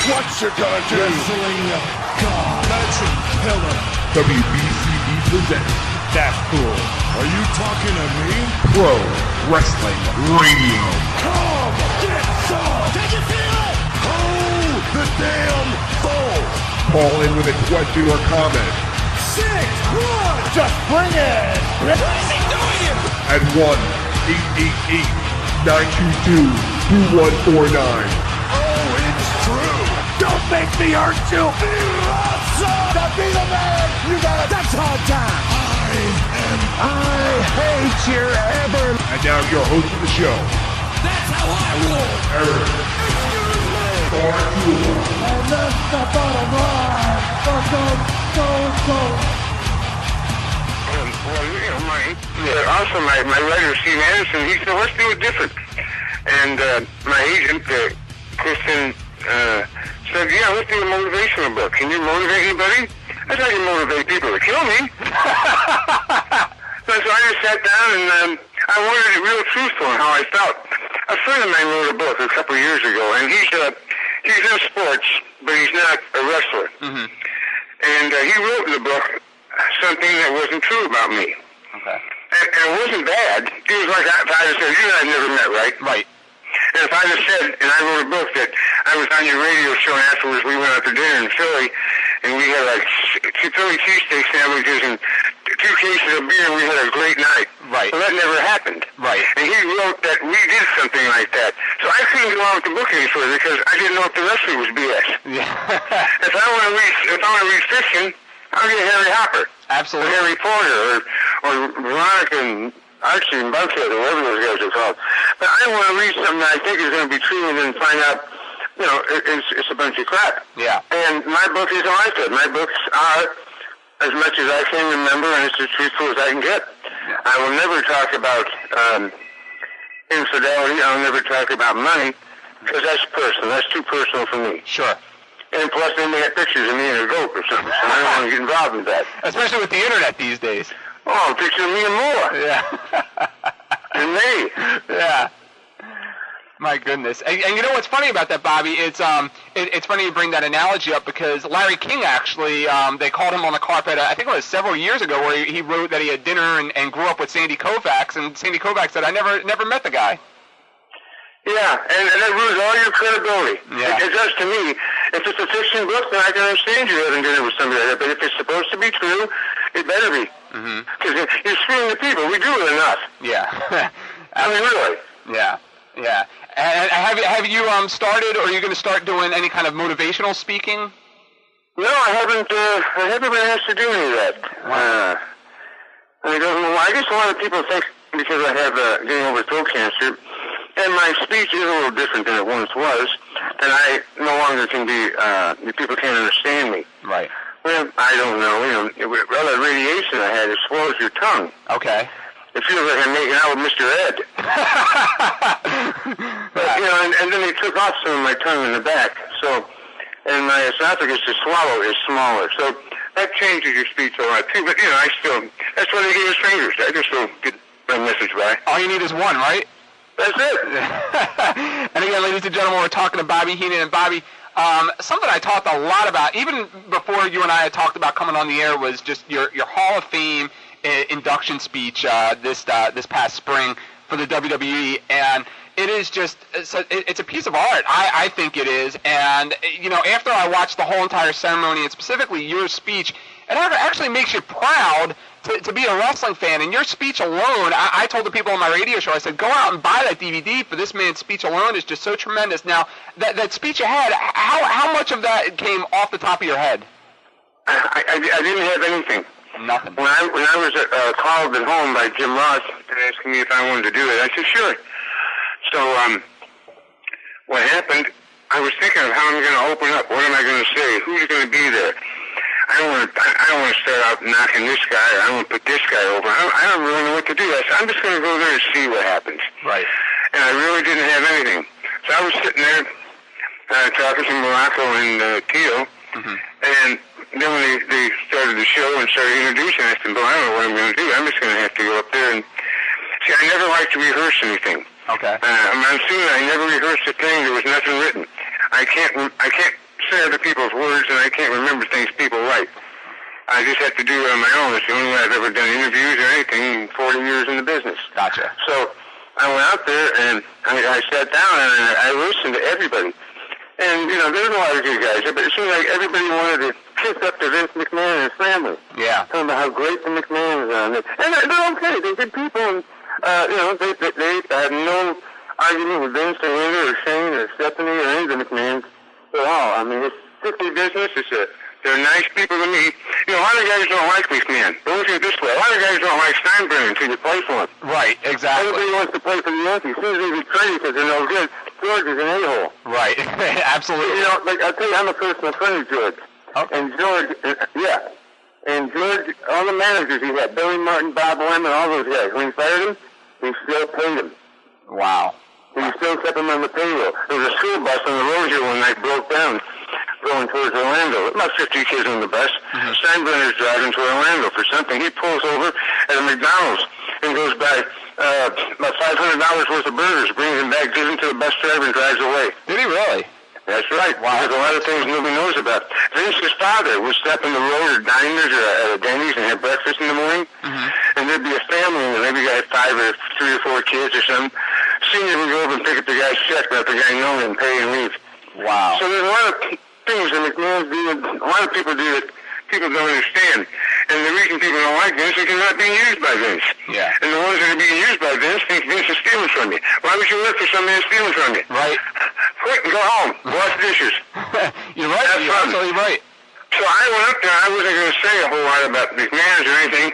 What you gonna do? Wrestling God. Magic Pillar. WBCB presents That's cool. Are you talking to me? Pro Wrestling Radio. Come get some! Can you feel it? Hold the damn phone! Call in with a question or comment 6-1. Just bring it. What is he doing here? at 1-888-922-2149. Oh, it's true! Don't make me hurt you. Be awesome. To be the man, you gotta. That's hard time. I hate your ever. And now your host of the show, That's how I roll. Eric Bartula. And that's the bottom line. Go. Well, you know, also my writer, Steve Anderson, he said, let's do it different. And my agent, Kristen, said, yeah, let's do a motivational book. Can you motivate anybody? I said, I can motivate people to kill me. So I just sat down and I wanted it real truthful on how I felt. A friend of mine wrote a book a couple of years ago, and he's in sports, but he's not a wrestler. Mm-hmm. And he wrote in the book something that wasn't true about me. Okay. And it wasn't bad. It was like if I had said, you and I never met, right? Right. And if I had said, and I wrote a book that I was on your radio show, and afterwards we went out to dinner in Philly, and we had like Philly cheesesteak sandwiches and 2 cases of beer, and we had a great night. Right. Well, that never happened. Right. And he wrote that we did something like that. So I couldn't go on with the book any further because I didn't know if the wrestling was BS. Yeah. If I want to read fiction, I'll get Harry Hopper. Absolutely. Or Harry Porter, or Veronica and Archie and Buckhead, or whatever those guys are called. But I want to read something that I think is going to be true and then find out, you know, it's a bunch of crap. Yeah. And my book isn't like that. My books are as much as I can remember, and it's as truthful as I can get. Yeah. I will never talk about infidelity. I'll never talk about money, because that's personal. That's too personal for me. Sure. And plus, they may have pictures of me and a goat or something, so I don't want to get involved in that. Especially with the internet these days. Oh, a picture of me and more. Yeah. And me. Yeah. My goodness. And you know what's funny about that, Bobby? It's funny you bring that analogy up because Larry King actually, they called him on the carpet, I think it was several years ago, where he wrote that he had dinner and grew up with Sandy Koufax, and Sandy Koufax said, I never met the guy. Yeah, and that ruins all your credibility. Yeah. It does to me. If it's a fiction book, then I can understand you having dinner with somebody like that. But if it's supposed to be true, it better be. Because you're screwing the people. We do it enough. Yeah. I mean, really. Yeah. Yeah. And have you started, or are you going to start doing any kind of motivational speaking? No, I haven't been asked to do any of that. I don't know. I guess a lot of people think because I have getting over throat cancer, and my speech is a little different than it once was, and I no longer can be, people can't understand me. Right. Well, I don't know. You know, all that radiation I had, it swallows your tongue. Okay. It feels like I'm making out with Mr. Ed. But, you know, and then they took off some of my tongue in the back, so, and my esophagus to swallow is smaller, so that changes your speech a lot too, but, you know, that's why they gave us fingers. I just don't get my message by. All you need is one, right? That's it. And again, ladies and gentlemen, we're talking to Bobby Heenan. And Bobby, something I talked a lot about, even before you and I had talked about coming on the air, was just your Hall of Fame induction speech this past spring for the WWE. And it is just, it's a piece of art. I think it is. And, you know, after I watched the whole entire ceremony, and specifically your speech, it actually makes you proud to be a wrestling fan. And your speech alone, I told the people on my radio show, I said, go out and buy that DVD, for this man's speech alone is just so tremendous. Now, that speech you had, how much of that came off the top of your head? I didn't have anything. Nothing. When I was called at home by Jim Ross and asking me if I wanted to do it, I said, sure. So, what happened, I was thinking of how I'm going to open up. What am I going to say? Who's going to be there? I don't want to start out knocking this guy, or I don't want to put this guy over. I don't really know what to do. I said, I'm just going to go there and see what happens. Right. And I really didn't have anything. So I was sitting there talking to Morocco and Tio, and then when they started the show and started introducing, I said, well, I don't know what I'm going to do. I'm just going to have to go up there and see. I never liked to rehearse anything. Okay. I'm assuming I never rehearsed a thing. There was nothing written. I can't say other people's words, and I can't remember things people write. I just have to do it on my own. It's the only way I've ever done interviews or anything in 40 years in the business. Gotcha. So I went out there, and I sat down, and I listened to everybody. And, you know, there's a lot of good guys, but it seemed like everybody wanted to kiss up to Vince McMahon and his family. Yeah. Talking about how great the McMahons are. And they're okay. They're good people, and, you know, they had no argument with Vince or Linda or Shane or Stephanie or any of the McMahons at all. I mean, it's strictly business. They're nice people to meet. You know, a lot of guys don't like McMahon. But look at it this way. A lot of guys don't like Steinbrenner until you play for him. Right, exactly. Everybody wants to play for the Yankees. As soon as they get traded because they're no good, George is an a-hole. Right, absolutely. You know, like, I'll tell you, I'm a personal friend of George. Okay. And George, yeah. And George, all the managers he had, Billy Martin, Bob Lemon, all those guys, when he fired him, he still paid him. Wow. He still kept him on the payroll. There was a school bus on the road here one night, broke down, going towards Orlando. About 50 kids on the bus. Mm-hmm. Steinbrenner's driving to Orlando for something. He pulls over at a McDonald's and goes by about $500 worth of burgers, brings them back, gives them to the bus driver, and drives away. Did he really? That's right. Wow. There's a lot of things nobody knows about. Vince's father would stop in the road or diners or at a Denny's and have breakfast in the morning, and there'd be a family, and maybe got 3 or 4 kids or something. Senior would go over and pick up the guy's check, let the guy know and pay and leave. Wow. So there's a lot of things that McMahon's doing, a lot of people do that people don't understand. And the reason people don't like Vince is they're not being used by Vince. Yeah. And the ones that are being used by Vince think Vince is stealing from you. Why would you work for somebody that's stealing from you? Right. Quit and go home. Wash dishes. You're right. You're absolutely right. So I went up there. I wasn't going to say a whole lot about McMahon's or anything.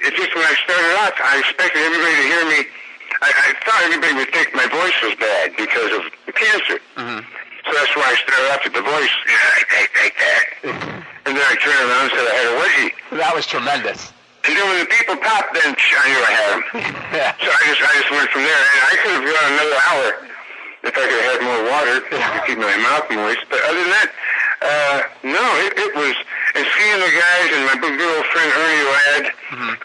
It just when I started out, I expected everybody to hear me. I thought everybody would think my voice was bad because of the cancer. Mm-hmm. So that's why I started off with the voice. Like that. And then I turned around and said I had a wedgie. That was tremendous. And then when the people popped, then I knew I had them. Yeah. So I just went from there. And I could have gone another hour if I could have had more water to keep my mouth moist. But other than that, no, it was. And seeing the guys and my good old friend Ernie Ladd,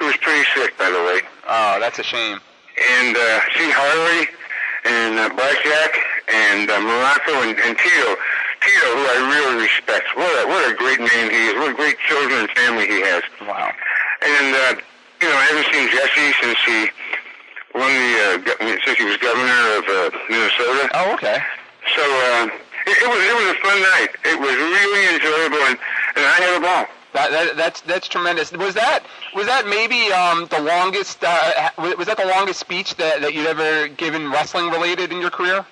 who was pretty sick, by the way. Oh, that's a shame. And see Harley and Blackjack and Morocco and Tito. Tito, who I really respect. What a great man he is. What a great children and family he has. Wow. And, you know, I haven't seen Jesse since he won since he was governor of Minnesota. Oh, okay. So it was a fun night. It was really enjoyable, and I had a ball. That's tremendous. Was that maybe the longest? Was that the longest speech that you'd ever given wrestling related in your career?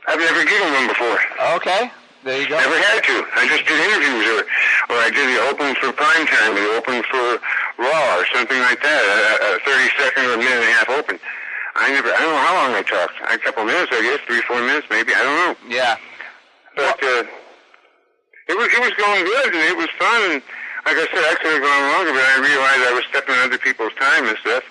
I've never given one before. Okay, there you go. Never had to. I just did interviews, or I did the opening for Primetime, the opening for Raw, or something like that. A 30-second or a minute and a half open. I don't know how long I talked. A couple minutes, I guess, 3-4 minutes, maybe. I don't know. Yeah. But it was going good, and it was fun. And like I said, I could have gone longer, but I realized I was stepping on other people's time and stuff.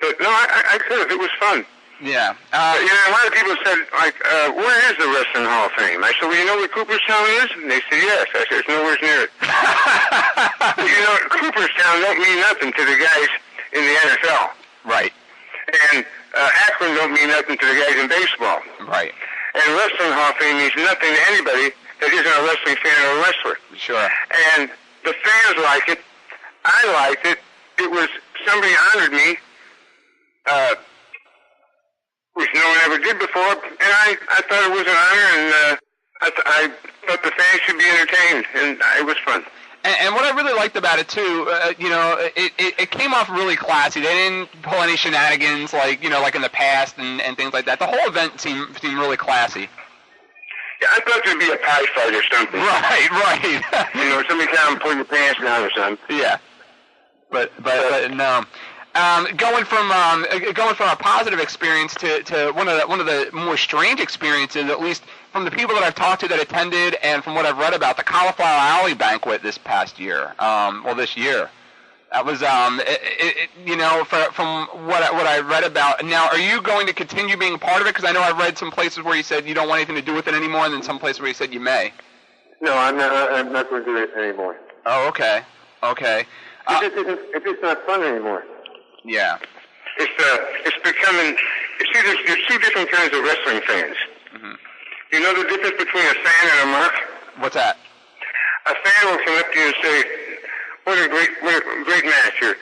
But no, I could have. It was fun. Yeah. You know, a lot of people said, like, where is the Wrestling Hall of Fame? I said, well, you know where Cooperstown is? And they said, yes. I said, it's nowhere near it. But, you know, Cooperstown don't mean nothing to the guys in the NFL. Right. And Akron don't mean nothing to the guys in baseball. Right. And Wrestling Hall of Fame means nothing to anybody that isn't a wrestling fan or a wrestler. Sure. And the fans like it. I liked it. It was, somebody honored me, which no one ever did before, and I thought it was an honor, and I thought the fans should be entertained, and it was fun. And what I really liked about it too, you know, it came off really classy. They didn't pull any shenanigans like in the past and things like that. The whole event seemed really classy. Yeah, I thought there'd be a pie fight or something. Right. You know, somebody come and pull your pants down or something. Yeah. But no. Going from a positive experience to one of the more strange experiences, at least from the people that I've talked to that attended, and from what I've read about the Cauliflower Alley banquet this past year. This year. That was you know, from what I read about. Now, are you going to continue being part of it? Because I know I've read some places where you said you don't want anything to do with it anymore, and then some places where you said you may. No, I'm not going to do it anymore. Oh, okay. Okay. It's just not fun anymore. Yeah. It's becoming, You see, there's two different kinds of wrestling fans. Mm-hmm. You know the difference between a fan and a mark? What's that? A fan will come up to you and say, what a great match here.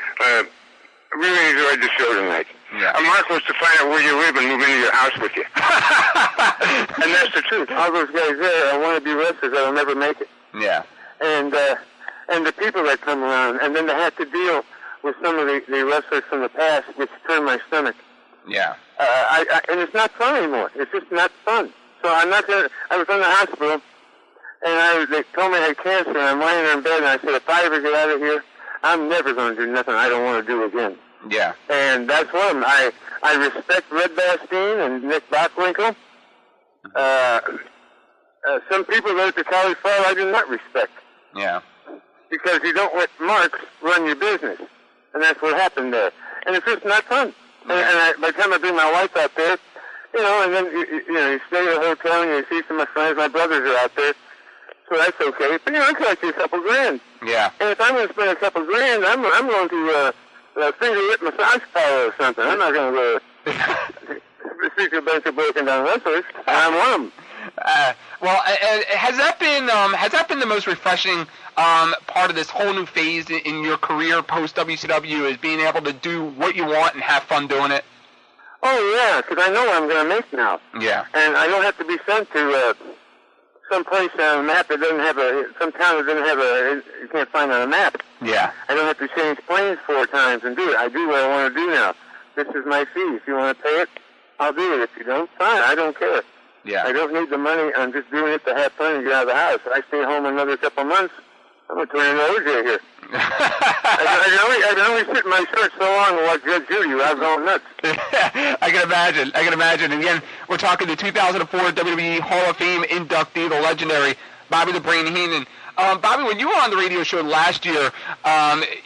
Really enjoyed the show tonight. Yeah. A mark wants to find out where you live and move into your house with you. And that's the truth. All those guys there, I want to be wrestlers that'll never make it. Yeah. And the people that come around, and then to have to deal with some of the wrestlers from the past, which turned my stomach. Yeah. And it's not fun anymore. It's just not fun. So I'm not gonna. I was in the hospital, and they told me I had cancer, and I'm lying there in bed, and I said, if I ever get out of here, I'm never going to do nothing I don't want to do again. Yeah. And that's one of them. I respect Red Bastien and Nick Bockwinkel. Some people that at the College Fall I do not respect. Yeah. Because you don't let marks run your business. And that's what happened there. And it's just not fun. Yeah. And by the time I bring my wife out there, and then you stay at a hotel and you see some of my friends, my brothers are out there, so that's okay. But I collect you a couple grand. Yeah. And if I'm going to spend a couple grand, I'm going to finger lip massage parlor or something. I'm not going to speak to a bunch of broken down wrestlers. And I'm one of them. Well, has that been the most refreshing part of this whole new phase in your career post WCW, is being able to do what you want and have fun doing it? Oh yeah, because I know what I'm going to make now. Yeah. And I don't have to be sent to some place on a map that doesn't have some town that doesn't have you can't find on a map. Yeah. I don't have to change planes 4 times and do it. I do what I want to do now. This is my fee. If you want to pay it, I'll do it. If you don't, fine. I don't care. Yeah. I don't need the money. I'm just doing it to have fun and get out of the house. If I stay home another couple of months, I'm going to turn into OJ here. I can only sit in my shirt so long and watch Judge Judy without going nuts. I can imagine. And again, we're talking the 2004 WWE Hall of Fame inductee, the legendary Bobby The Brain Heenan. Bobby, when you were on the radio show last year,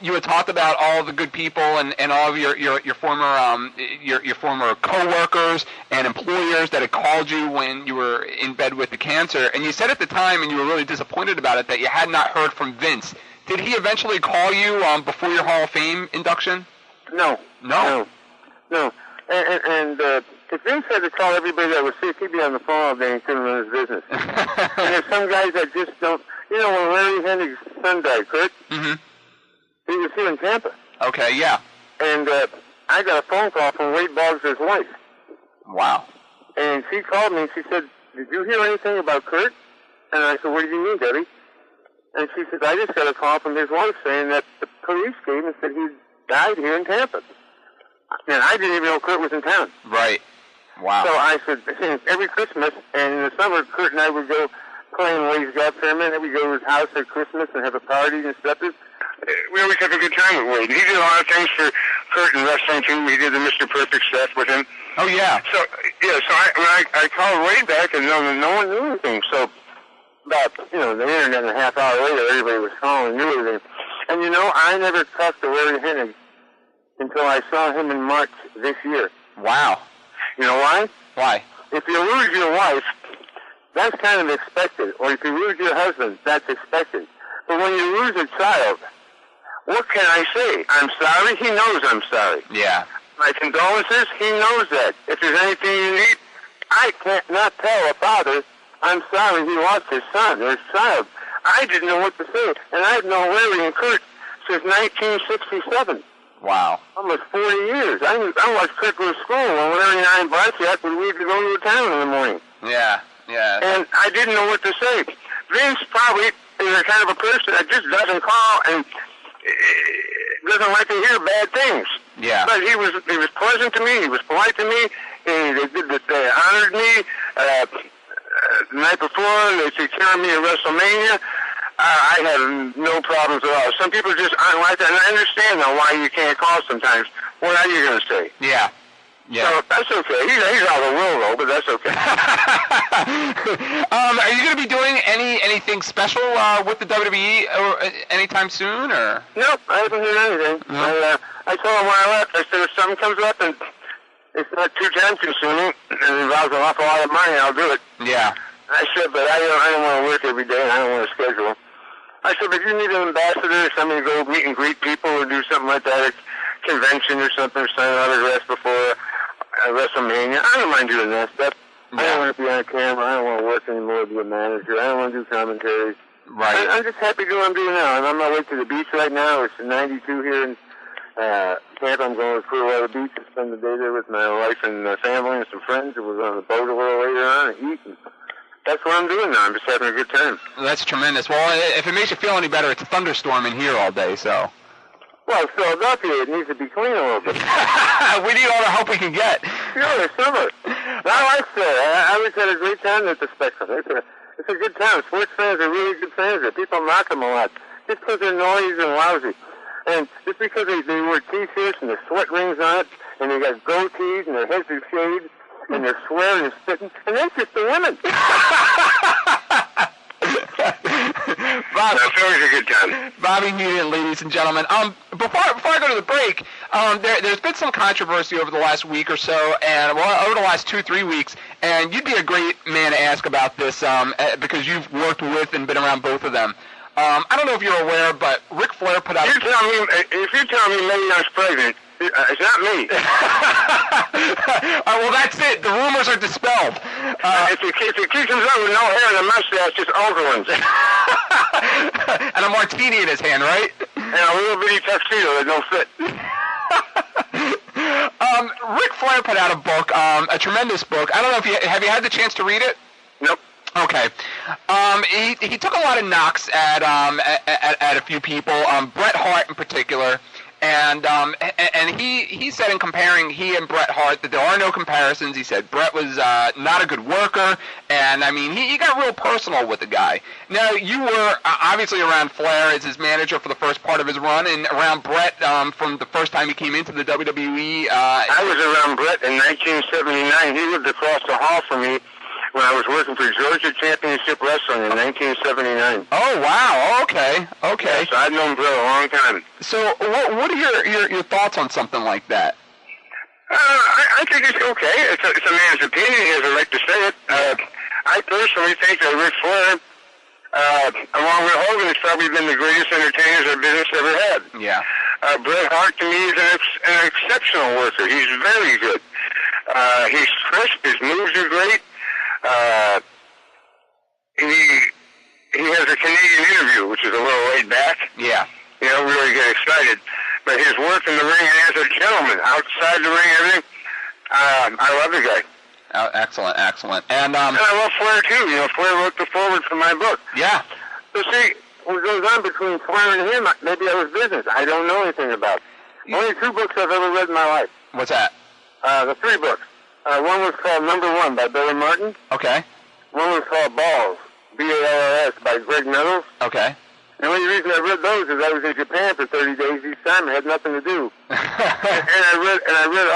you had talked about all the good people and all of your former co-workers and employers that had called you when you were in bed with the cancer. And you said at the time, and you were really disappointed about it, that you had not heard from Vince. Did he eventually call you before your Hall of Fame induction? No. And if Vince had to call everybody that was sick, he'd be on the phone all day and couldn't run his business. And there's some guys that just don't. When Larry Henrig's son died, Kurt, mm-hmm. he was here in Tampa. Okay, yeah. And I got a phone call from Wade Boggs' wife. Wow. And she called me and she said, did you hear anything about Kurt? And I said, what do you mean, Debbie? And she said, I just got a call from his wife saying that the police came and said he died here in Tampa. And I didn't even know Kurt was in town. Right. Wow. So I said, every Christmas, and in the summer, Kurt and I would go play in Wade's golf tournament, and we'd go to his house at Christmas and have a party and stuff. We always have a good time with Wade. He did a lot of things for Kurt and wrestling, too. We did the Mr. Perfect stuff with him. Oh, yeah. So I called Wade back, and no one knew anything. So about, the internet, and a half hour later, everybody was calling and knew everything. And, I never talked to Larry Hennig until I saw him in March this year. Wow. You know why? Why? If you lose your wife, that's kind of expected. Or if you lose your husband, that's expected. But when you lose a child, what can I say? I'm sorry? He knows I'm sorry. Yeah. My condolences? He knows that. If there's anything you need, I can't not tell a father, I'm sorry he lost his son or his child. I didn't know what to say. And I've known Larry and Kurt since 1967. Wow. Almost 40 years. I watched Kurt go to school when Larry and I and Bartek would leave to go to the town in the morning. Yeah. And I didn't know what to say. Vince probably is a kind of a person that just doesn't call and doesn't like to hear bad things. Yeah. But he was pleasant to me. He was polite to me. They honored me. The night before, they took care of me at WrestleMania. I had no problems at all. Some people just aren't like that, and I understand now why you can't call sometimes. What are you going to say? Yeah. So that's okay. He's out of the world, though, but that's okay. Are you going to be doing anything special with the WWE or anytime soon, or? Nope, I haven't heard anything. No. I told him when I left, I said, if something comes up and it's not too time-consuming and involves an awful lot of money, I'll do it. Yeah. I said, but I don't want to work every day, and I don't want to schedule. I said, but if you need an ambassador or somebody to go meet and greet people or do something like that at convention or something, or sign autographs before, WrestleMania. I don't mind doing that stuff. Yeah. I don't want to be on camera. I don't want to work anymore, be a manager. I don't want to do commentaries. Right. I'm just happy doing what I'm doing now. I'm on my way to the beach right now. It's 92 here in Tampa. I'm going to Clearwater Beach to spend the day there with my wife and family and some friends. We're on the boat a little later on and eat. And that's what I'm doing now. I'm just having a good time. That's tremendous. Well, if it makes you feel any better, it's thunderstorming here all day, so. Well, Philadelphia, it needs to be clean a little bit. We need all the help we can get. Sure, summer. I like that. I always had a great time at the Spectrum. It's a good town. Sports fans are really good fans there. People mock them a lot just because they're noisy and lousy. And just because they wear T-shirts and their sweat rings on it, and they got goatees and their heads are shaved, and they're swearing and spitting, and that's just the women. That's always a good time. Bobby Heenan, ladies and gentlemen. Before I go to the break, there's been some controversy over the last week or so, and over the last 2-3 weeks, and you'd be a great man to ask about this because you've worked with and been around both of them. I don't know if you're aware, but Ric Flair put out. If you tell me Leon's pregnant, it's not me. Well, that's it. The rumors are dispelled. If it keeps him up with no hair and a mustache, just Oakland's. And a martini in his hand, right? And a little bitty tuxedo that don't fit. Ric Flair put out a book, a tremendous book. I don't know if have you had the chance to read it? Nope. Okay. He took a lot of knocks at a few people, Bret Hart in particular. And he said in comparing he and Bret Hart that there are no comparisons. He said Bret was not a good worker, and I mean he got real personal with the guy. Now you were obviously around Flair as his manager for the first part of his run, and around Bret from the first time he came into the WWE. I was around Bret in 1979. He lived across the hall from me when I was working for Georgia Championship Wrestling in 1979. Oh wow! Okay. Yeah, so I've known Bret a long time. So what are your thoughts on something like that? I think it's okay. It's a man's opinion. He has a right to say it. I personally think that Ric Flair, along with Hogan, has probably been the greatest entertainers our business ever had. Yeah. Bret Hart, to me, is an exceptional worker. He's very good. He's crisp. His moves are great. He has a Canadian interview, which is a little laid back. Yeah. You don't really get excited. But his work in the ring as a gentleman, outside the ring, everything, I love the guy. Oh, excellent. And I love Flair, too. You know, Flair wrote the foreword for my book. Yeah. So, see, what goes on between Flair and him, maybe that was business. I don't know anything about. Only 2 books I've ever read in my life. What's that? The 3 books. One was called Number One by Billy Martin. Okay. One was called Balls, B-A-L-L-S, by Greg Nettles. Okay. The only reason I read those is I was in Japan for 30 days each time. I had nothing to do. and I read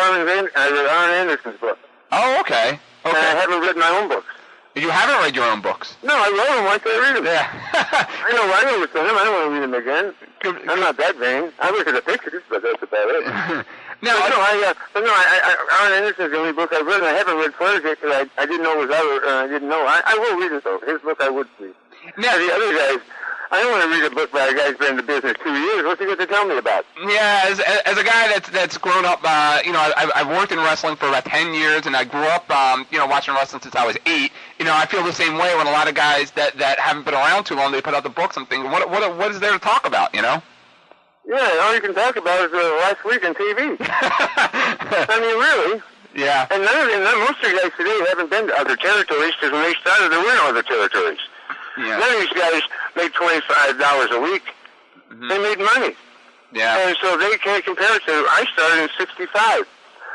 Arn Anderson's book. Oh, okay. And I haven't read my own books. You haven't read your own books? No, I wrote them. Why can't I read them? Yeah. I know what's in them. I don't want to read them again. I'm not that vain. I look at the pictures, but that's about it. Arn Anderson's the only book I've read, and I haven't read Flair's yet because I didn't know it was out, I didn't know. I will read it, though. His book I would read. Now, the other guys, I don't want to read a book by a guy who's been in the business 2 years. What's he got to tell me about? Yeah, as a guy that's grown up, I've worked in wrestling for about 10 years, and I grew up, watching wrestling since I was 8. I feel the same way when a lot of guys that haven't been around too long, they put out the books. I'm thinking, what is there to talk about, Yeah, all you can talk about is last week on TV. I mean, really. Yeah. And most of the guys today haven't been to other territories because when they started, there were no other territories. Yeah. None of these guys made $25 a week. Mm-hmm. They made money. Yeah. And so they can't compare it to, I started in 65.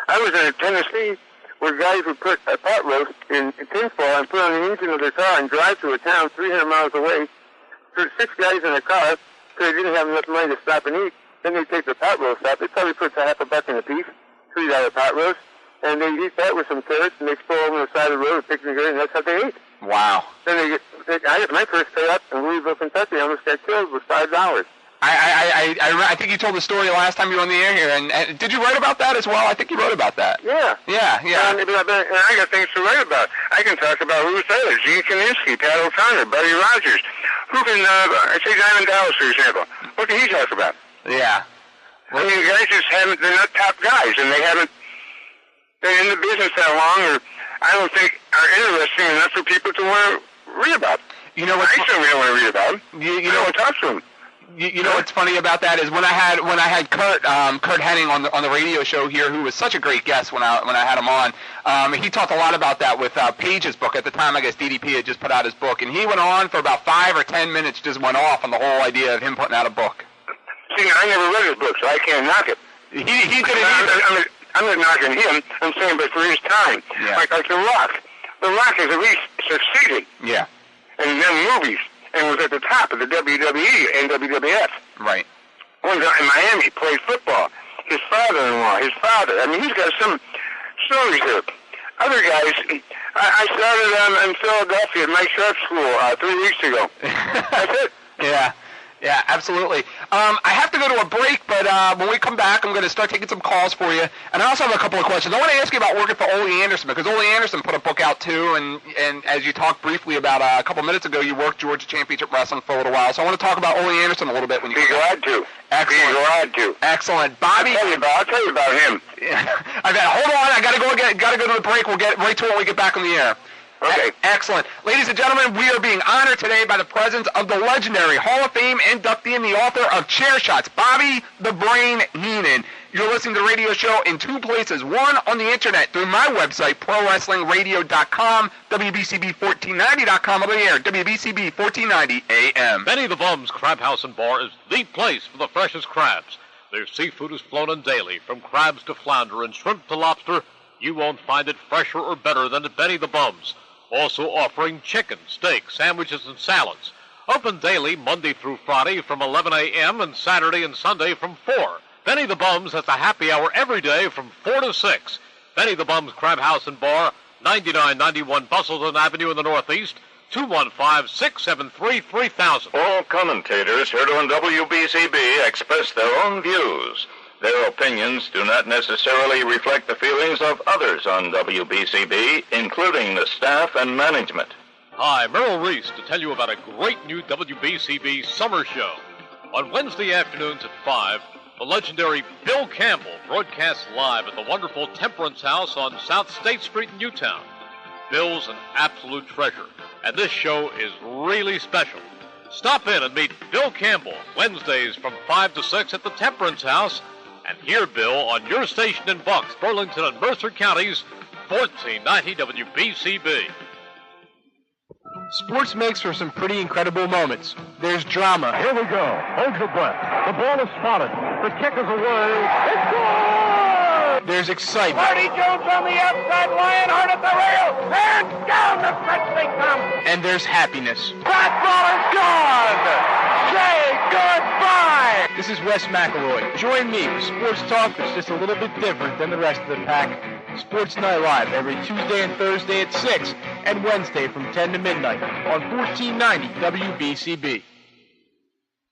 I was in Tennessee where guys would put a pot roast in tinfoil and put on the engine of their car and drive to a town 300 miles away. There were 6 guys in a car because they didn't have enough money to stop and eat. Then they'd take the pot roast out. They'd probably put half a buck in a piece, $3 pot roast, and they'd eat that with some carrots, and they'd throw over on the side of the road and picnic area, and that's how they ate. Wow. Then I got my first pay up in Louisville, Kentucky. I almost got killed with $5. I think you told the story last time you were on the air here, and did you write about that as well? I think you wrote about that. Yeah. Yeah. And I got things to write about. I can talk about who was there: Gene Kaminsky, Pat O'Connor, Buddy Rogers. Who can, say Diamond Dallas, for example. What can he talk about? Yeah. Well, I mean, guys just haven't, they're not top guys, and they haven't in the business that long, or I don't think are interesting enough for people to want to read about. You know what? I certainly don't want to read about them. You know what? Talk to them. You know what's funny about that is when I had Kurt Hennig on the radio show here, who was such a great guest when I had him on. He talked a lot about that with Page's book at the time. I guess DDP had just put out his book, and he went on for about 5 or 10 minutes, just went off on the whole idea of him putting out a book. See, I never read his book, so I can't knock it. He did it either. I'm not knocking him. I'm saying, but for his time, like The Rock. The Rock has at least succeeded. Yeah. And then movies. And was at the top of the WWE and WWF. Right. One guy in Miami played football. His father-in-law, his father. I mean, he's got some stories here. Other guys, I started in Philadelphia at Mike Sharp School 3 weeks ago. That's it. Yeah, absolutely. I have to go to a break, but when we come back, I'm going to start taking some calls for you. And I also have a couple of questions. I want to ask you about working for Ole Anderson, because Ole Anderson put a book out, too. And as you talked briefly about a couple minutes ago, you worked Georgia Championship Wrestling for a little while. So I want to talk about Ole Anderson a little bit when you come back. Be glad to. Excellent. Be glad to. Excellent. Bobby. I'll tell you about him. Hold on. I got to go to the break. We'll get right to it when we get back on the air. Okay. Excellent. Ladies and gentlemen, we are being honored today by the presence of the legendary Hall of Fame inductee and the author of Chair Shots, Bobby The Brain Heenan. You're listening to the radio show in 2 places. One, on the internet through my website, ProWrestlingRadio.com, WBCB1490.com, over the air, WBCB 1490 AM. Benny the Bum's Crab House and Bar is the place for the freshest crabs. Their seafood is flown in daily, from crabs to flounder and shrimp to lobster. You won't find it fresher or better than at Benny the Bum's. Also offering chicken, steak, sandwiches, and salads. Open daily Monday through Friday from 11 a.m. and Saturday and Sunday from 4. Benny the Bum's has a happy hour every day from 4 to 6. Benny the Bum's Crab House and Bar, 9991 Bustleton Avenue in the Northeast, 215-673-3000. All commentators heard on WBCB express their own views. Their opinions do not necessarily reflect the feelings of others on WBCB, including the staff and management. Hi, Merrill Reese to tell you about a great new WBCB summer show. On Wednesday afternoons at 5, the legendary Bill Campbell broadcasts live at the wonderful Temperance House on South State Street in Newtown. Bill's an absolute treasure, and this show is really special. Stop in and meet Bill Campbell Wednesdays from 5 to 6 at the Temperance House, and hear Bill on your station in Bucks, Burlington, and Mercer counties, 1490 WBCB. Sports makes for some pretty incredible moments. There's drama. Here we go. Hold your breath. The ball is spotted. The kick is away. It's good! There's excitement. Marty Jones on the outside, Lionheart at the rail, and down the stretch they come. And there's happiness. Fastball is gone! Say goodbye! This is Wes McElroy. Join me for sports talk that's just a little bit different than the rest of the pack. Sports Night Live every Tuesday and Thursday at 6 and Wednesday from 10 to midnight on 1490 WBCB.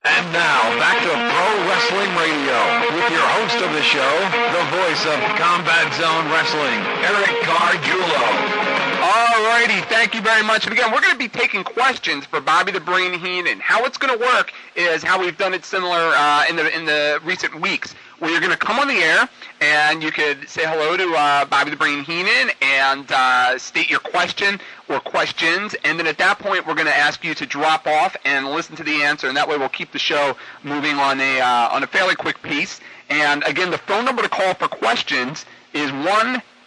And now, back to Pro Wrestling Radio with your host of the show, the voice of Combat Zone Wrestling, Eric Gargiulo. Alrighty, thank you very much. And again, we're going to be taking questions for Bobby the Brain Heenan. How it's going to work is how we've done it similar in the recent weeks, where you're going to come on the air and you could say hello to Bobby the Brain Heenan and state your question or questions, and then at that point we're going to ask you to drop off and listen to the answer, and that way we'll keep the show moving on a fairly quick pace. And again, the phone number to call for questions is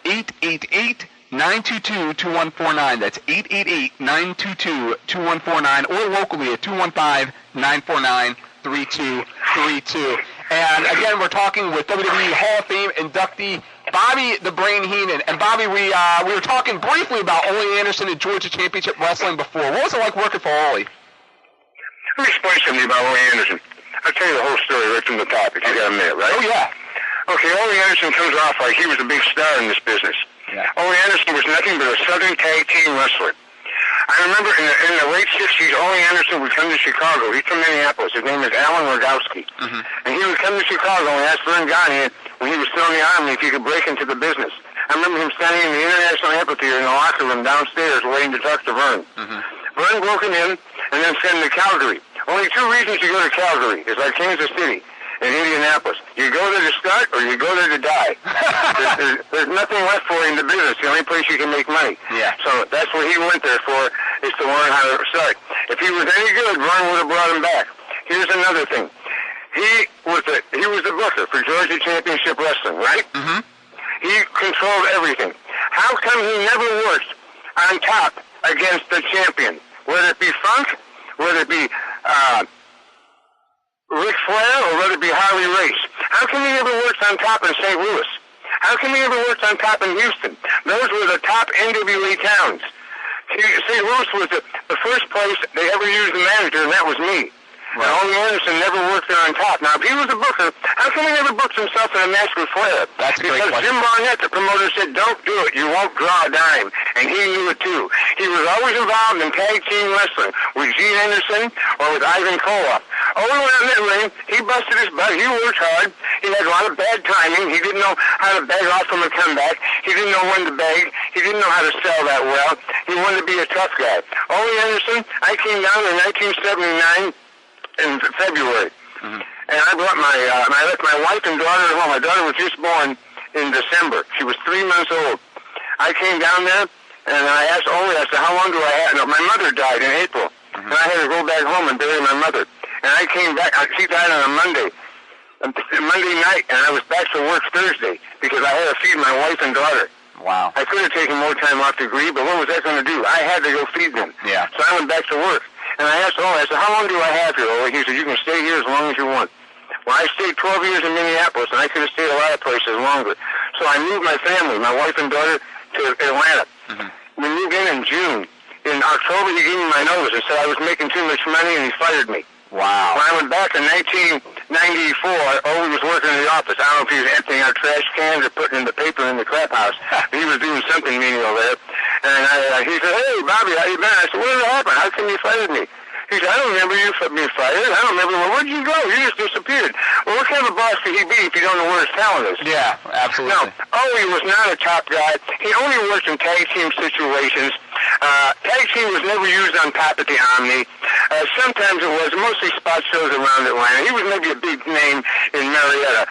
1-888-922-2149. That's 888-922-2149, or locally at 215-949-3232. And again, we're talking with WWE Hall of Fame inductee Bobby the Brain Heenan. And Bobby, we were talking briefly about Ole Anderson and Georgia Championship Wrestling before. What was it like working for Ole? Let me explain something about Ole Anderson. I'll tell you the whole story right from the top, if you got a minute, right? Oh, yeah. Okay, Ole Anderson comes off like he was a big star in this business. Yeah. Ole Anderson was nothing but a Southern tag team wrestler. I remember in the late 60s, Ole Anderson would come to Chicago. He's from Minneapolis. His name is Alan Rogowski. Mm-hmm. And he would come to Chicago and ask Vern Gagne, when he was still in the Army, if he could break into the business. I remember him standing in the International Amphitheater in the locker room downstairs waiting to talk to Vern. Mm-hmm. Vern broke him in and then sent him to Calgary. Only 2 reasons to go to Calgary. It's like Kansas City. in Indianapolis. You go there to start or you go there to die. There's nothing left for you in the business. The only place you can make money. Yeah. So that's what he went there for, is to learn how to start. If he was any good, Vern would have brought him back. Here's another thing. He was the booker for Georgia Championship Wrestling, right? Mm-hmm. He controlled everything. How come he never worked on top against the champion? Whether it be Funk, whether it be Ric Flair, or whether it be Harley Race. How come he never worked on top in St. Louis? How come he never worked on top in Houston? Those were the top NWA towns. St. Louis was the first place they ever used a manager, and that was me. Right. And Ole Anderson never worked there on top. Now, if he was a booker, how come he never booked himself in a match with Flair? That's a great question. Because Jim Barnett, the promoter, said, don't do it. You won't draw a dime. And he knew it, too. He was always involved in tag team wrestling with Gene Anderson or with Ivan Koloff. Ole went on that ring. He busted his butt. He worked hard. He had a lot of bad timing. He didn't know how to beg off from a comeback. He didn't know when to beg. He didn't know how to sell that well. He wanted to be a tough guy. Ole Anderson, I came down in 1979 in February. Mm-hmm. And I brought I left my wife and daughter at home. My daughter was just born in December. She was 3 months old. I came down there, and I asked Ole, I said, how long do I have? No, my mother died in April. Mm-hmm. And I had to go back home and bury my mother. And I came back. She died on a Monday night, and I was back to work Thursday because I had to feed my wife and daughter. Wow. I could have taken more time off to grieve, but what was that going to do? I had to go feed them. Yeah. So I went back to work. And I asked Ole, I said, how long do I have here, Ole? He said, you can stay here as long as you want. Well, I stayed 12 years in Minneapolis, and I could have stayed a lot of places longer. So I moved my family, my wife and daughter, to Atlanta. Mm-hmm. We moved in June. In October, he gave me my notice and said I was making too much money, and he fired me. Wow. When I went back in 1994, Ole was working in the office. I don't know if he was emptying out trash cans or putting in the paper in the crap house. He was doing something menial there. And he said, hey, Bobby, how you been? I said, what happened? How come you fired me? He said, I don't remember you being fired. I don't remember. Well, where'd you go? You just disappeared. Well, what kind of a boss could he be if you don't know where his talent is? Yeah, absolutely. No, Ole was not a top guy. He only worked in tag team situations. Tag team was never used on top at the Omni. Sometimes it was, mostly spot shows around Atlanta. He was maybe a big name in Marietta,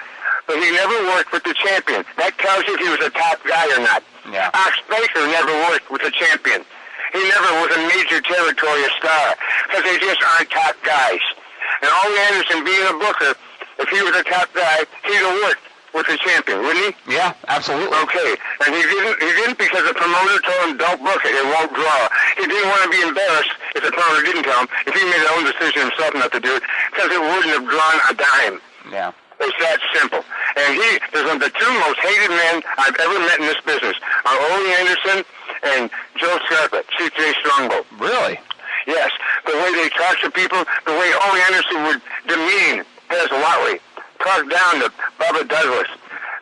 but he never worked with the champion. That tells you if he was a top guy or not. Yeah. Ox Baker never worked with the champion. He never was a major territory star because they just aren't top guys. And Ole Anderson, being a booker, if he was a top guy, he'd have worked with the champion, wouldn't he? Yeah, absolutely. Okay, and he didn't because the promoter told him, don't book it won't draw. He didn't want to be embarrassed if the promoter didn't tell him, if he made his own decision himself not to do it, because it wouldn't have drawn a dime. Yeah. It's that simple. And there's one of the two most hated men I've ever met in this business are Ole Anderson and Joe Scarpa, Chief J. Strongbow. Really? Yes. The way they talk to people, the way Ole Anderson would demean Pez Watley, talk down to Bubba Douglas,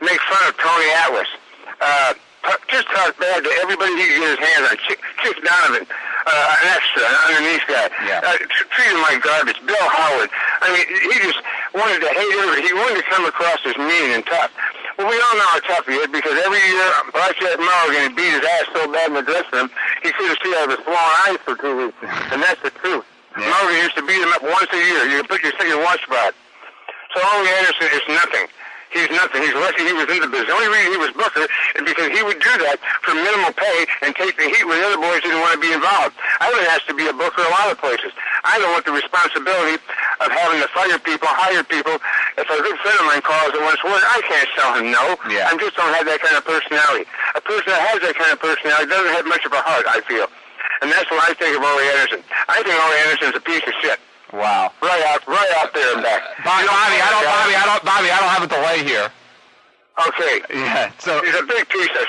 make fun of Tony Atlas, just talk bad to everybody he could get his hands on. Chick Donovan, an extra, an underneath guy. Yeah. Treat him like garbage. Bill Howard. I mean, he just wanted to hate everybody. He wanted to come across as mean and tough. Well, we all know how tough he is because every year Blackjack Mulligan beat his ass so bad in the dressing room, he couldn't see out of his swollen eyes for 2 weeks. And that's the truth. Yeah. Mulligan used to beat him up once a year. You could put your watch spot. So Ole Anderson is nothing. He's nothing. He's lucky he was in the business. The only reason he was booker is because he would do that for minimal pay and take the heat when the other boys didn't want to be involved. I would have asked to be a booker a lot of places. I don't want the responsibility of having to fire people, hire people. If a good friend of mine calls and wants work, I can't tell him no. Yeah. I just don't have that kind of personality. A person that has that kind of personality doesn't have much of a heart, I feel. And that's what I think of Ole Anderson. I think Ole Anderson's a piece of shit. Wow. Right out there and back. Bobby, I don't have a delay here. Okay. Yeah. So he's a big piece of.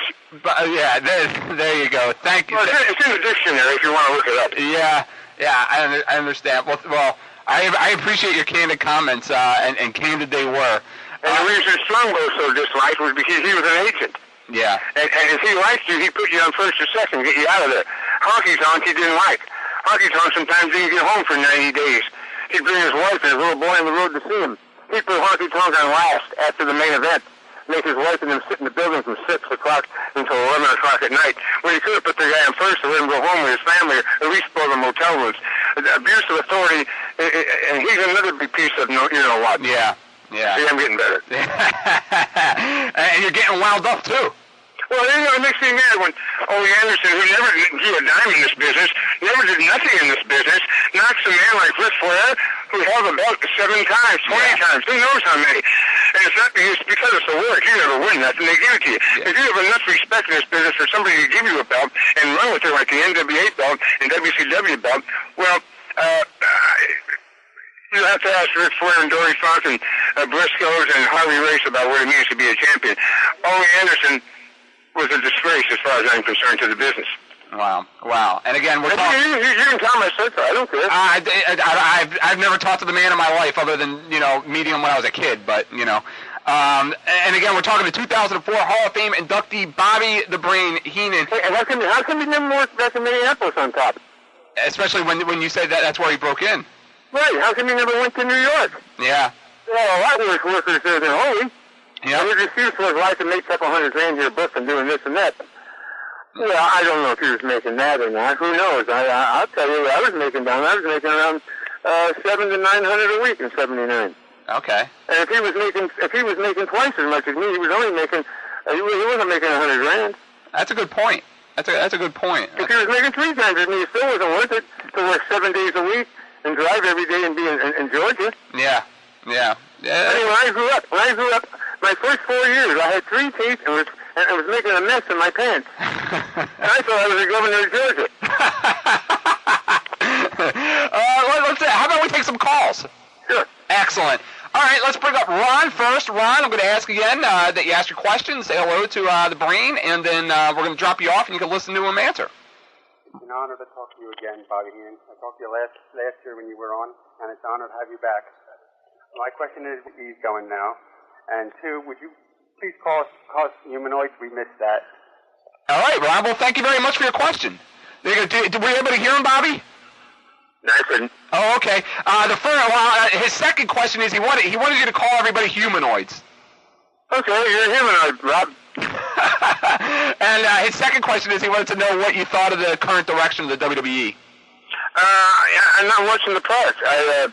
Yeah. There you go. Thank you. Well, it's in the dictionary if you want to look it up. Yeah. I understand. Well, I appreciate your candid comments and candid they were. And the reason Strongbow so disliked was because he was an agent. Yeah. And if he liked you, he put you on first or second, get you out of there. Honky Tonk he didn't like. Honky Tonk sometimes didn't get home for 90 days. He'd bring his wife and his little boy on the road to see him. He'd put Honky Tonk on last after the main event. Make his wife and him sit in the building from 6 o'clock until 11 o'clock at night. When he could have put the guy on first to let him go home with his family or at least go to the motel rooms. The abuse of authority, and he's another big piece of you know what. Yeah. Yeah. See, I'm getting better. And you're getting wound up, too. Well, it makes me mad when Ole Anderson, who never drew a dime in this business, never did nothing in this business, knocks a man like Ric Flair, who held the belt 7 times, 20 times, who knows how many. And it's not because it's a work. You never win that, and they give it to you. Yeah. If you have enough respect in this business for somebody to give you a belt and run with it like the NWA belt and WCW belt, well, you have to ask Ric Flair and Dory Funk and Briscoes and Harley Race about what it means to be a champion. Ole Anderson was a disgrace as far as I'm concerned to the business. Wow. And again, we're talking... You can tell my sister. I don't care. I've never talked to the man in my life other than, meeting him when I was a kid, but, and again, we're talking to 2004 Hall of Fame inductee Bobby The Brain Heenan. Hey, and how come he never worked back in Minneapolis on top? Especially when you said that's where he broke in. Right. How come he never went to New York? Yeah. Well, a lot worse workers there than Holy. Yeah. His excuse was, I can make $200,000 here, Brooklyn, doing this and that. Well, I don't know if he was making that or not. Who knows? I'll tell you what I was making down. I was making around $700 to $900 a week in '79. Okay. And if he was making twice as much as me, he was only making. He wasn't making $100,000. That's a good point. That's a good point. If he was making 3 times as me, it still wasn't worth it to work 7 days a week and drive every day and be in Georgia. Yeah. I mean, when I grew up, my first 4 years, I had 3 teeth and I was making a mess in my pants. And I thought I was the governor of Georgia. Let's see. How about we take some calls? Sure. Excellent. All right, let's bring up Ron first. Ron, I'm going to ask again that you ask your question, say hello to the Brain, and then we're going to drop you off, and you can listen to him answer. It's an honor to talk to you again, Bobby Heenan. I talked to you last year when you were on, and it's an honor to have you back. My question is, he's going now. And 2, would you please call us humanoids? We missed that. All right, Ron. Well, thank you very much for your question. Were you able to hear him, Bobby? No, I couldn't. Oh, okay. His second question is he wanted you to call everybody humanoids. Okay, you're a humanoid, Rob. And his second question is he wanted to know what you thought of the current direction of the WWE. I'm not watching the product. I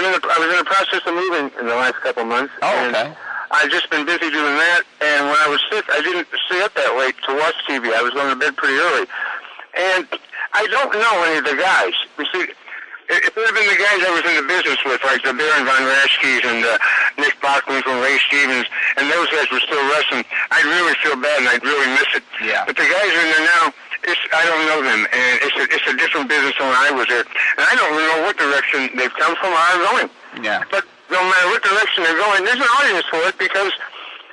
was in the process of moving in the last couple of months. Oh, okay. I've just been busy doing that, and when I was sick, I didn't stay up that late to watch TV. I was going to bed pretty early. And I don't know any of the guys. You see, if it had been the guys I was in the business with, like the Baron Von Raschke's and Nick Bachman from Ray Stevens, and those guys were still wrestling, I'd really feel bad and I'd really miss it. Yeah. But the guys are in there now, I don't know them, and it's a different business than when I was there. And I don't really know what direction they've come from or are going. Yeah. But no matter what direction they're going, there's an audience for it, because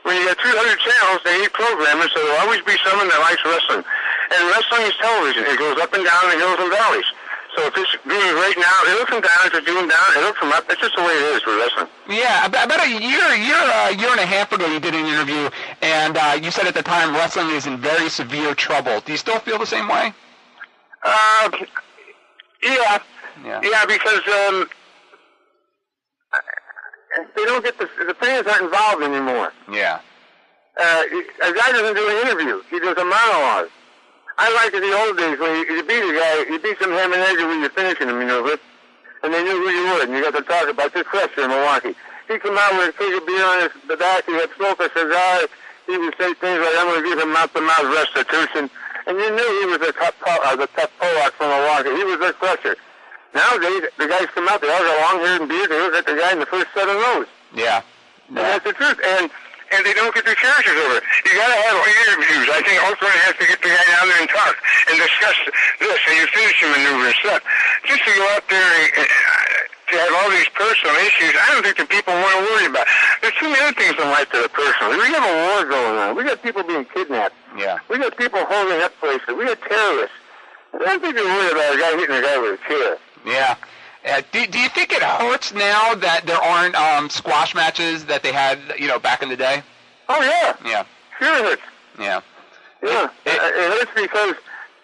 when you got 200 channels, they need programmers, so there'll always be someone that likes wrestling. And wrestling is television. It goes up and down the hills and valleys. So if it's doing great now, it'll come down. If it's doing down, it'll come up. That's just the way it is for wrestling. Yeah, about a year and a half ago, you did an interview, and you said at the time wrestling is in very severe trouble. Do you still feel the same way? Yeah, because they don't get the fans aren't involved anymore. Yeah. A guy doesn't do an interview. He does a monologue. I like in the old days when you beat a guy, you beat some ham and eggs with your finishing him, and they knew who you were, and you got to talk about this Fletcher in Milwaukee. He'd come out with a keg of beer on the back, he had smoked a cigar, he would say things like, I'm going to give him mouth-to-mouth restitution, and you knew he was the tough Pollock from Milwaukee. He was Rick Fletcher. Nowadays, the guys come out, they all got long hair and beard, they look like the guy in the first 7 rows. Yeah. And that's the truth. And they don't get their characters over. You got to have interviews. I think Oakland has to get the guy down there and talk and discuss this and your finishing maneuver and stuff. Just to go out there and to have all these personal issues, I don't think the people want to worry about. There's too many other things in life that are personal. We have a war going on. We got people being kidnapped. Yeah. We got people holding up places. We got terrorists. I don't think they're worried about a guy hitting a guy with a chair. Yeah. Do you think it hurts now that there aren't squash matches that they had, back in the day? Oh, yeah. Yeah. Sure it hurts. Yeah. Yeah. It hurts because,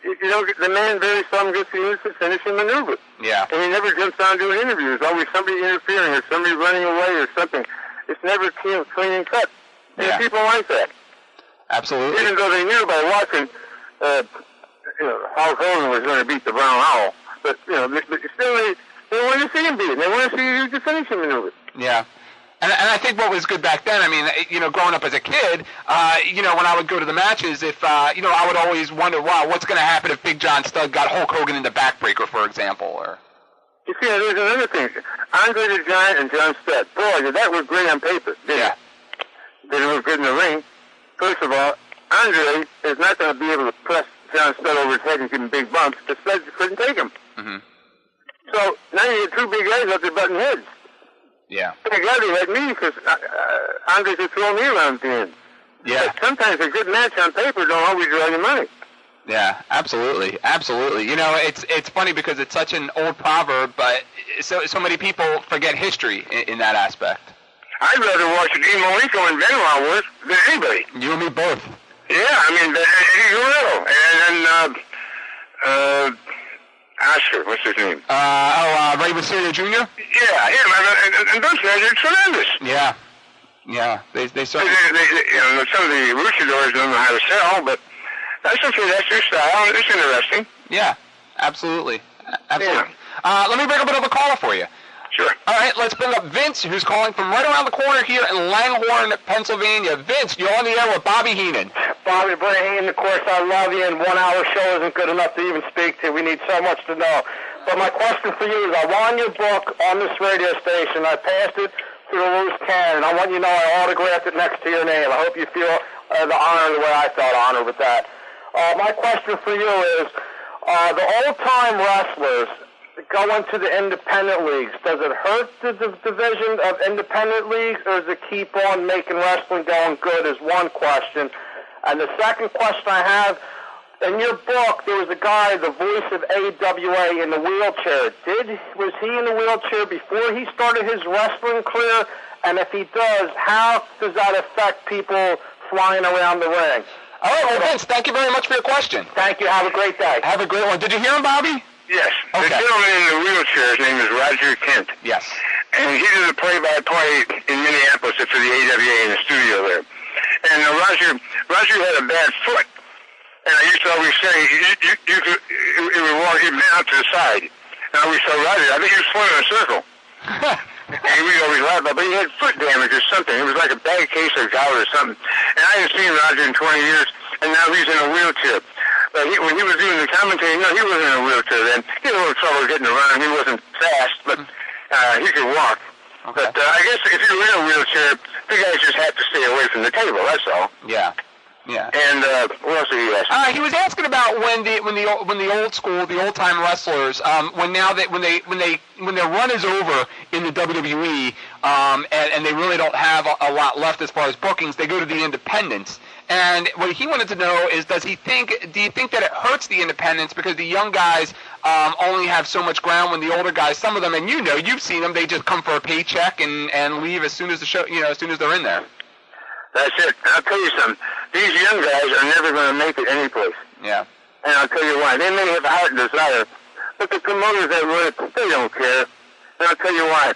the man very seldom gets to use the finishing maneuver. Yeah. And he never jumps down doing interviews. Always somebody interfering or somebody running away or something. It's never clean and cut. And people like that. Absolutely. Even though they knew by watching, Hulk Hogan was going to beat the Brown Owl. But, but still they want to see him beat it. They want to see you use the finishing maneuver. Yeah. And I think what was good back then, I mean, growing up as a kid, when I would go to the matches, if, I would always wonder, wow, what's going to happen if Big John Studd got Hulk Hogan in the backbreaker, for example, or... You see, there's another thing. Andre the Giant and John Studd. Boy, that was great on paper. Yeah. Didn't look good in the ring. First of all, Andre is not going to be able to press John Studd over his head and give him big bumps. The Studd couldn't take him. Mm-hmm. So now you get two big guys up there butting heads. Yeah. Thank God they had me because Andre could throw me around at the end. Yeah. But sometimes a good match on paper don't always draw your money. Yeah, absolutely. It's funny because it's such an old proverb, but so many people forget history in that aspect. I'd rather watch Dean Malenko and Benoit work than anybody. You and me both. Yeah, I mean, Eddie Guerrero and Oscar, what's his name? Rey Mysterio Jr.? Yeah, him, and those guys are tremendous. Yeah. They certainly... some of the luchadors don't know how to sell, but that's okay, that's their style, and it's interesting. Yeah, absolutely. Yeah. Let me bring up another caller for you. Sure. All right, let's bring up Vince, who's calling from right around the corner here in Langhorne, Pennsylvania. Vince, you're on the air with Bobby Heenan. Bobby The Brain Heenan, of course, I love you, and 1 hour show isn't good enough to even speak to. We need so much to know. But my question for you is, I won your book on this radio station. I passed it to the loose cannon. I want you to know I autographed it next to your name. I hope you feel the honor the way I felt honored with that. My question for you is, the old-time wrestlers go into the independent leagues. Does it hurt the division of independent leagues, or does it keep on making wrestling going good is one question. And the second question I have, in your book, there was a guy, the voice of AWA, in the wheelchair. Was he in the wheelchair before he started his wrestling career? And if he does, how does that affect people flying around the ring? All right, well, Vince, thank you very much for your question. Thank you. Have a great day. Have a great one. Did you hear him, Bobby? Yes. Okay. The gentleman in the wheelchair, his name is Roger Kent. Yes. And he did a play-by-play in Minneapolis for the AWA in the studio there. And Roger had a bad foot. And I used to always say, it would walk him out to the side. And I always saw Roger, I think he was swimming in a circle. And we always laughed about it, but he had foot damage or something. It was like a bad case of gout or something. And I hadn't seen Roger in 20 years, and now he's in a wheelchair. But when he was doing the commentary, no, he wasn't in a wheelchair then. He had a little trouble getting around. He wasn't fast, but he could walk. Okay. But I guess if you're in a wheelchair, the guys just have to stay away from the table, that's all. Yeah. Yeah. And what else did he ask? He was asking about when the old school, the old time wrestlers, when their run is over in the WWE, and they really don't have a lot left as far as bookings, they go to the independents. And what he wanted to know is, do you think that it hurts the independents because the young guys only have so much ground when the older guys, some of them, and you've seen them, they just come for a paycheck and leave as soon as the show, as soon as they're in there. That's it. I'll tell you something. These young guys are never going to make it anyplace. Yeah. And I'll tell you why. They may have a heart and desire, but the promoters that run it, they don't care. And I'll tell you why.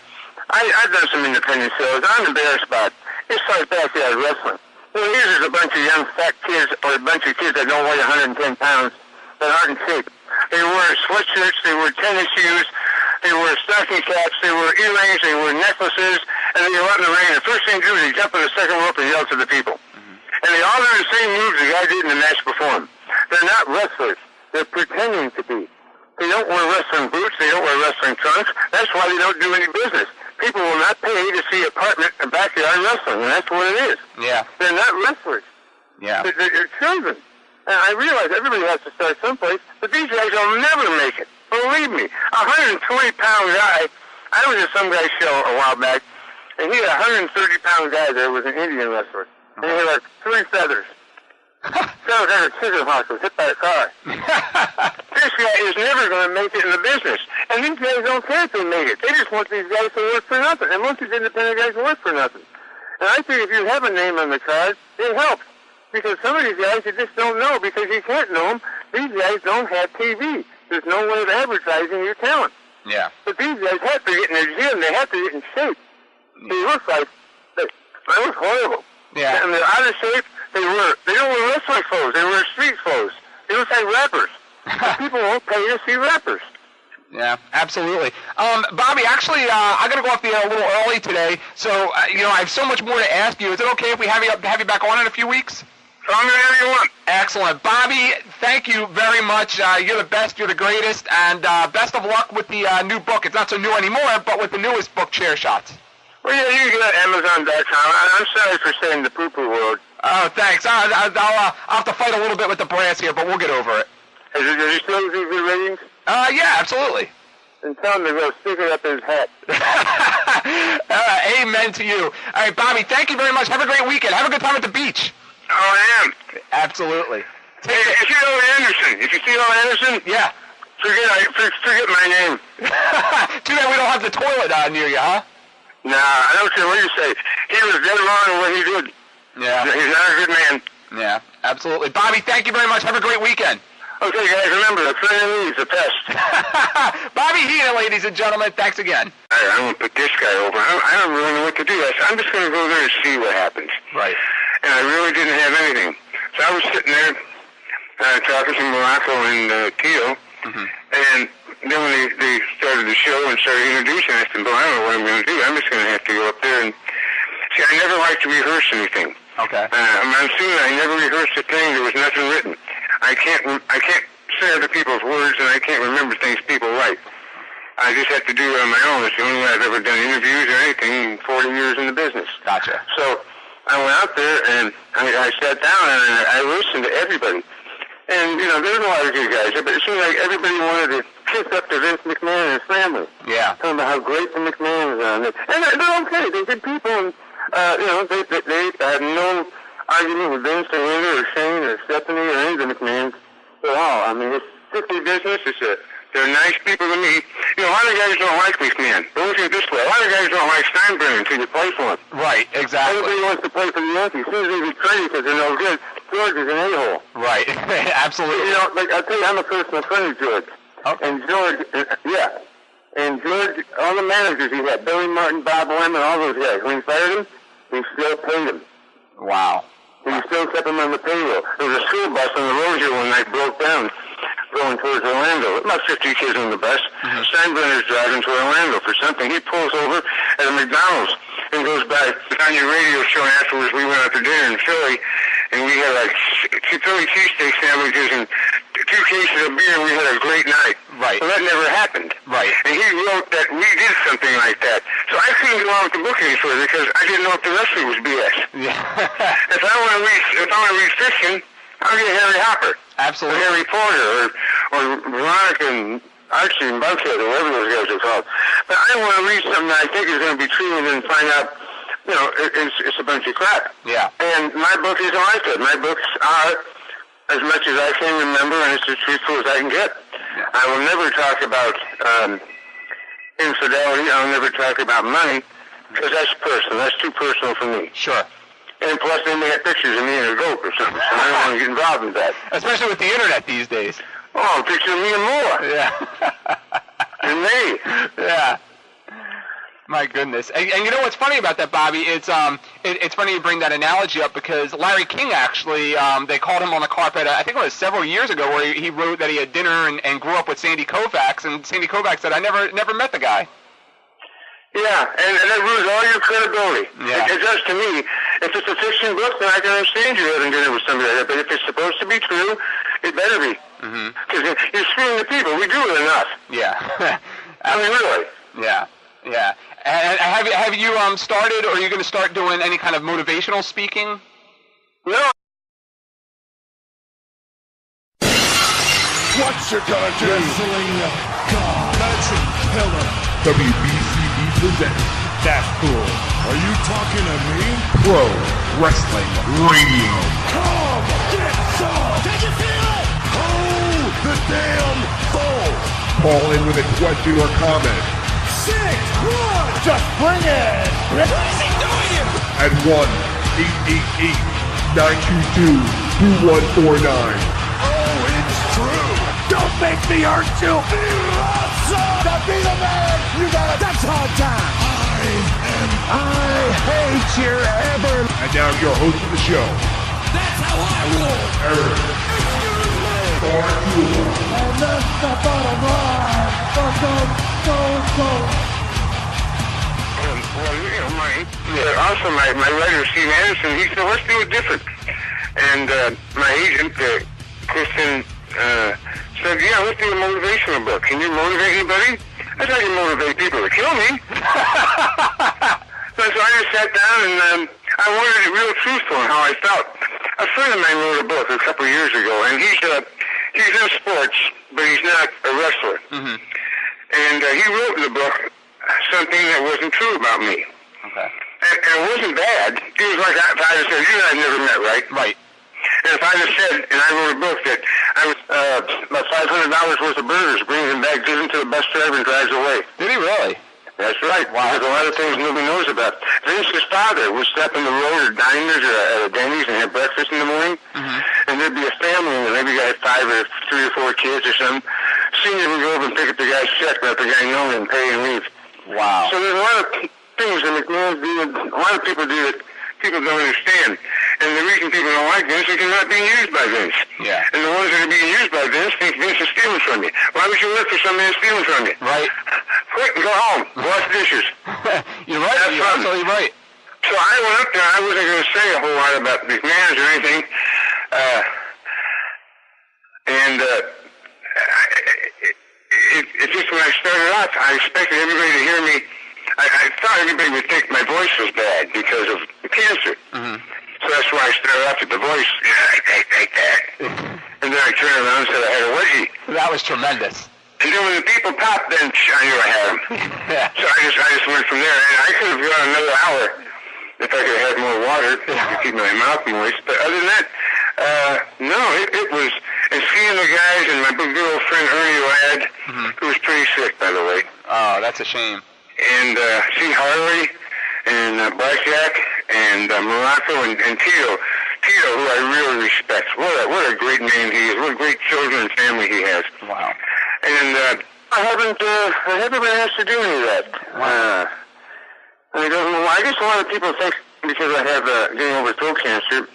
I've done some independent shows. I'm embarrassed about it. It starts back there wrestling. Well, here's a bunch of young fat kids or a bunch of kids that don't weigh 110 pounds that aren't in shape. They wear sweatshirts, they wear tennis shoes, they wear stocking caps, they wear earrings, they wear necklaces, and they go out in the ring, and the first thing they do is they jump on the second rope and yell to the people. And they all do the same moves the guy did in the match before him. They're not wrestlers. They're pretending to be. They don't wear wrestling boots. They don't wear wrestling trunks. That's why they don't do any business. People will not pay to see apartment and backyard wrestling, and that's what it is. Yeah. They're not wrestlers. Yeah. They're children. And I realize everybody has to start someplace, but these guys will never make it. Believe me. A 120-pound guy, I was at some guy's show a while back, and he had a 130-pound guy there was an Indian wrestler. And he had like 3 feathers. Sounds like a chicken hawk was hit by a car. This guy is never going to make it in the business. And these guys don't care if they make it. They just want these guys to work for nothing. And most of these independent guys work for nothing. And I think if you have a name on the card, it helps. Because some of these guys you just don't know because you can't know them. These guys don't have TV. There's no way of advertising your talent. Yeah. But these guys have to get in the gym. They have to get in shape. They look like, they look horrible. Yeah. And they're out of shape. They don't wear wrestling clothes. They wear street clothes. They look like rappers. People won't pay to see rappers. Yeah, absolutely. Bobby, actually, I'm going to go off the air a little early today, so, I have so much more to ask you. Is it okay if we have you back on in a few weeks? Whenever you want. Excellent. Bobby, thank you very much. You're the best, you're the greatest, and best of luck with the new book. It's not so new anymore, but with the newest book, Chair Shots. Well, yeah, you can get Amazon.com. I'm sorry for saying the poo-poo word. Oh, thanks. I'll have to fight a little bit with the brass here, but we'll get over it. Is he still losing good ratings? Yeah, absolutely. And tell him to go stick it up his head. Amen to you. All right, Bobby, thank you very much. Have a great weekend. Have a good time at the beach. Oh, I am. Absolutely. Hey, if you know Anderson, if you see Anderson, yeah. Forget my name. Too bad we don't have the toilet near you, huh? Nah, I don't care what you say. He was dead wrong in what he did. Yeah. He's not a good man. Yeah, absolutely. Bobby, thank you very much. Have a great weekend. Okay, guys, remember, a friend of me is a pest. Bobby Heenan, ladies and gentlemen, thanks again. I'm going to put this guy over. I don't really know what to do. I'm just going to go there and see what happens. Right. And I really didn't have anything. So I was sitting there talking to Morocco and Tio, and then when they started the show and started introducing, I said, well, I don't know what I'm going to do. I'm just going to have to go up there and see. I never like to rehearse anything. Okay. I'm assuming I never rehearsed a thing. There was nothing written. I can't say other people's words, and I can't remember things people write. I just have to do it on my own. It's the only way I've ever done interviews or anything in 40 years in the business. Gotcha. So I went out there, and I sat down, and I listened to everybody. And, there's a lot of good guys, but it seemed like everybody wanted to kiss up to Vince McMahon and his family. Yeah. Talking about how great the McMahons are. And they're okay. They're good people, and, they had no argument with Vince or Linda or Shane or Stephanie or any of the McMahons at all. I mean, it's strictly business. They're nice people to meet. A lot of guys don't like McMahon. But look at it this way. A lot of guys don't like Steinbrenner until you play for him. Right, exactly. Everybody wants to play for the Yankees. As soon as they get traded because they're no good, George is an a-hole. Right, absolutely. I'll tell you, I'm a personal friend of George. Okay. And George, And George, all the managers he had, Billy Martin, Bob Lemon, all those guys, when he fired him, he still paid him. Wow. He still kept him on the payroll. There was a school bus on the road here one night, broke down, going towards Orlando. About 50 kids on the bus. Steinbrenner's driving to Orlando for something. He pulls over at a McDonald's and goes by on your radio show. Afterwards, we went out to dinner in Philly, and we had like Philly cheesesteak sandwiches and 2 cases of beer, and we had a great night. Right. So that never happened. Right. And he wrote that we did something like that. So I couldn't go on with the book any further because I didn't know if the rest of it was BS. Yeah. If I want to read fiction, I'll get Harry Hopper. Absolutely. Or Harry Porter, or Veronica and Archie and Buckhead, or whatever those guys are called. But I want to read something that I think is going to be true and then find out, it's a bunch of crap. Yeah. And my book isn't like that. My books are as much as I can remember, and it's as truthful as I can get. Yeah. I will never talk about infidelity. I'll never talk about money, because that's personal. That's too personal for me. Sure. And plus, they may have pictures of me and a goat or something, so I don't want to get involved in that. Especially with the internet these days. Oh, a picture of me and more. Yeah. And me. Yeah. My goodness. And you know what's funny about that, Bobby? It's funny you bring that analogy up because Larry King actually, they called him on the carpet, I think it was several years ago, where he wrote that he had dinner and grew up with Sandy Koufax, and Sandy Koufax said, I never met the guy. Yeah, and that ruins all your credibility. Yeah. It does to me. If it's a fiction book, then I can understand you having dinner with somebody like that. But if it's supposed to be true, it better be. Because you're screwing the people. We do it enough. Yeah. I mean, really. Yeah. Yeah. And have you started, or are you going to start doing any kind of motivational speaking? No. What you gonna do? Wrestling God. Legend Pillar. WBCB presents That's cool. Are you talking to me? Pro Wrestling Radio. Come get some! Can you feel it? Oh, the damn phone! Call in with a question or comment 6, 1, just bring it! What is he doing? at 1-888-922-2149. Oh, it's true! Don't make me hurt you! To be the man, you gotta... That's hard time! I hate your ever... And now your host of the show, That's how I roll! Eric. Excuse me! And that's the bottom line for Stone Cold. Also, my writer, Steve Anderson, he said, let's do it different. And my agent, Kristen, said, yeah, let's do a motivational book. Can you motivate anybody? I thought you motivate people to kill me. So I just sat down and I wanted a real truth on how I felt. A friend of mine wrote a book a couple of years ago, and he's in sports, but he's not a wrestler. Mm-hmm. And he wrote in the book something that wasn't true about me. Okay. And it wasn't bad. It was like if I had said, you and I never met, right? Right. And if I just said, and I wrote a book that I was about $500 worth of burgers, brings him back, gives them to the bus driver, and drives away. Did he really? That's right. Wow. There's a lot of things nobody knows about. Vince's father would step in the road at diners or at a Denny's and have breakfast in the morning, and there'd be a family, and maybe got 5 or 3 or 4 kids or something. Senior would go over and pick up the guy's check, let the guy know, and pay and leave. Wow. So there's a lot of things that McMahon's doing, a lot of people do that people don't understand. And the reason people don't like Vince is they're not being used by Vince. Yeah. And the ones that are being used by Vince think Vince is stealing from you. Why would you work for somebody that's stealing from you? Right. Quit and go home. Wash dishes. You're right. You're absolutely right. So I went up there. I wasn't going to say a whole lot about McMahon's or anything. It just when I started off, I expected everybody to hear me. I thought everybody would think my voice was bad because of the cancer. Mm-hmm. So that's why I started off with the voice. Like that. And then I turned around and said I had a wedgie. That was tremendous. And then when the people popped, then I knew I had them. Yeah. So I just went from there. And I could have gone another hour if I could have had more water to keep my mouth moist. But other than that, no, it was. And seeing the guys and my good old friend Ernie Ladd, who was pretty sick, by the way. Oh, that's a shame. And see Harley and Blackjack and Morocco and Tito. Tito, who I really respect. What a great man he is. What great children and family he has. Wow. And I haven't been asked to do any of that. I don't know. I guess a lot of people think because I have getting over throat cancer,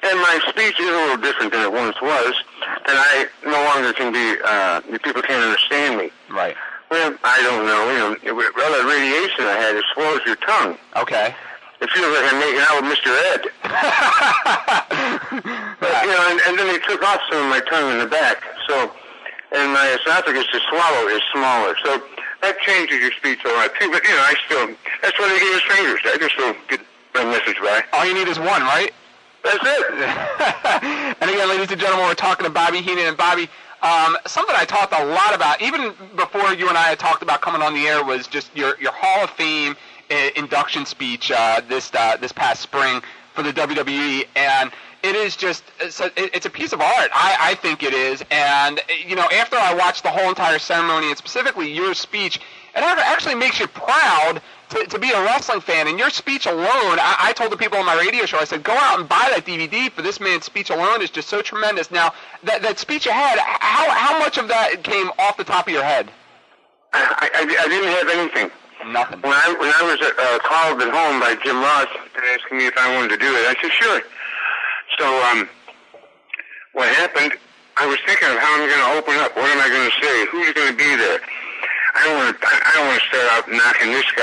and my speech is a little different than it once was, and I no longer can be. People can't understand me. Right. Well, I don't know. All that radiation I had, it swallows your tongue. Okay. It feels like I'm making out with Mr. Ed. But, and then they took off some of my tongue in the back, so, and my esophagus to swallow is smaller. So that changes your speech a lot, too. But, I still, that's why they gave us fingers. I just don't get my message by. All you need is one, right? That's it. And again, ladies and gentlemen, we're talking to Bobby Heenan. And Bobby, something I talked a lot about, even before you and I had talked about coming on the air, was just your Hall of Fame induction speech this past spring for the WWE, and it is just it's a piece of art. I think it is, and after I watched the whole entire ceremony and specifically your speech, it actually makes you proud to be a wrestling fan. And your speech alone, I told the people on my radio show, I said, go out and buy that DVD, for this man's speech alone is just so tremendous. Now, that speech you had, how much of that came off the top of your head? I didn't have anything. Nothing. When I was called at home by Jim Ross asking me if I wanted to do it, I said, sure. So what happened, I was thinking of how I'm going to open up. What am I going to say? Who's going to be there? I don't want to start out knocking this guy